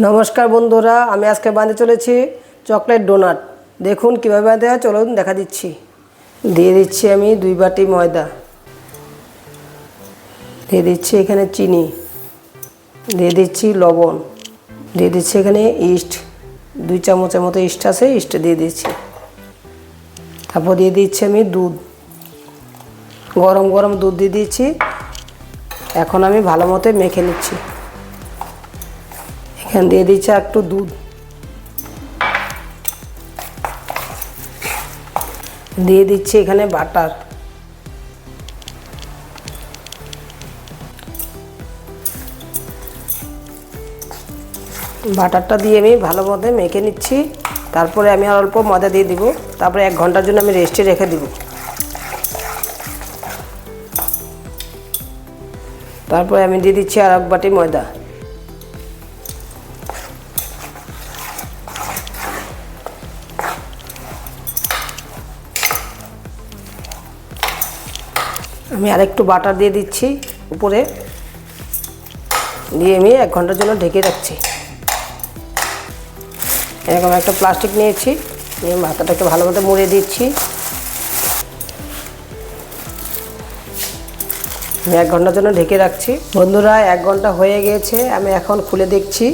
নমস্কার বন্ধুরা, আমি আজকে বানাতে চলেছি চকলেট ডোনাট। দেখুন কীভাবে বানাতে হয়, চলুন দেখা দিচ্ছি। দিয়ে দিচ্ছি আমি 2 বাটি ময়দা, দিয়ে দিচ্ছি এখানে চিনি, দিয়ে দিচ্ছি লবণ, দিয়ে দিচ্ছি এখানে ইস্ট, 2 চামচের মতো ইস্ট আছে, ইস্ট দিয়ে দিচ্ছি। তারপর দিয়ে দিচ্ছি আমি দুধ, গরম গরম দুধ দিয়ে দিচ্ছি। এখন আমি ভালো মতো মেখে নিচ্ছি। এখানে দিয়ে দিচ্ছি একটু দুধ, দিয়ে দিচ্ছি এখানে বাটার, বাটারটা দিয়ে আমি ভালো মতো মেখে নিচ্ছি। তারপরে আমি আর অল্প ময়দা দিয়ে দিব। তারপরে 1 ঘন্টার জন্য আমি রেস্টে রেখে দিব। তারপরে আমি দিয়ে দিচ্ছি আর 1 বাটি ময়দা, আমি আরেকটু বাটার দিয়ে দিচ্ছি উপরে, দিয়ে আমি 1 ঘন্টার জন্য ঢেকে রাখছি। এরকম একটা প্লাস্টিক নিয়েছি, নিয়ে মাথাটাকে ভালো মতো মুড়ে দিচ্ছি। আমি 1 ঘন্টার জন্য ঢেকে রাখছি। বন্ধুরা, 1 ঘন্টা হয়ে গিয়েছে, আমি এখন খুলে দেখছি।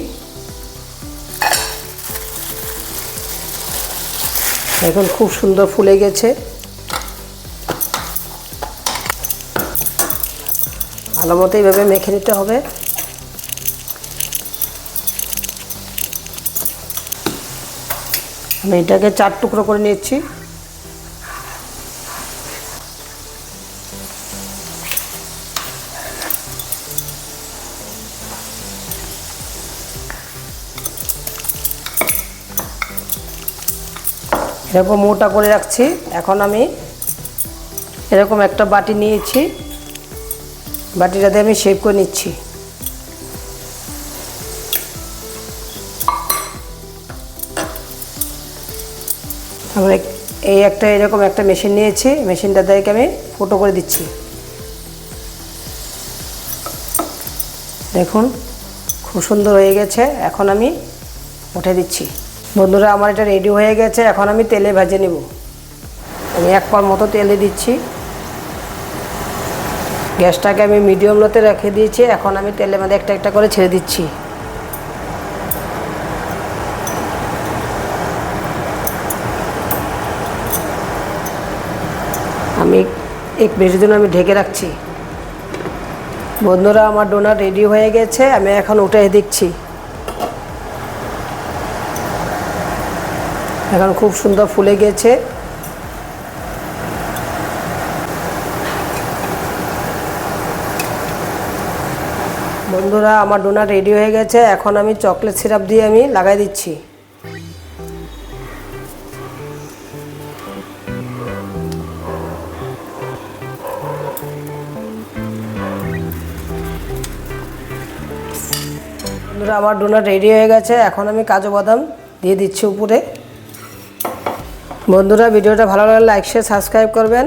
এখন খুব সুন্দর ফুলে গেছে। ভালো মতো এইভাবে মেখে নিতে হবে। আমি এটাকে 4 টুকরো করে নিচ্ছি। এরকম মোটা করে রাখছি। এখন আমি এরকম একটা বাটি নিয়েছি, বাটিটাতে আমি শেপ করে নিচ্ছি। আমরা এরকম একটা মেশিন নিয়েছি, মেশিনটা দিয়ে আমি ফুটো করে দিচ্ছি। দেখুন খুব সুন্দর হয়ে গেছে। এখন আমি উঠে দিচ্ছি। বন্ধুরা, আমার এটা রেডি হয়ে গেছে। এখন আমি তেলে ভেজে নেব। আমি 1 পার মতো তেলে দিচ্ছি। গ্যাসটাকে আমি মিডিয়াম লোতে রেখে দিয়েছি। এখন আমি তেলের মধ্যে একটা একটা করে ছেড়ে দিচ্ছি। আমি 1 মিনিটের জন্য আমি ঢেকে রাখছি। বন্ধুরা, আমার ডোনাট রেডি হয়ে গেছে। আমি এখন উঠে দিচ্ছি। এখন খুব সুন্দর ফুলে গেছে। বন্ধুরা, আমার ডোনাট রেডি হয়ে গেছে। এখন আমি চকলেট সিরাপ দিয়ে আমি লাগাই দিচ্ছি। বন্ধুরা, আমার ডোনাট রেডি হয়ে গেছে। এখন আমি কাজু বাদাম দিয়ে দিচ্ছি উপরে। বন্ধুরা, ভিডিওটা ভালো লাগলে লাইক শেয়ার সাবস্ক্রাইব করবেন।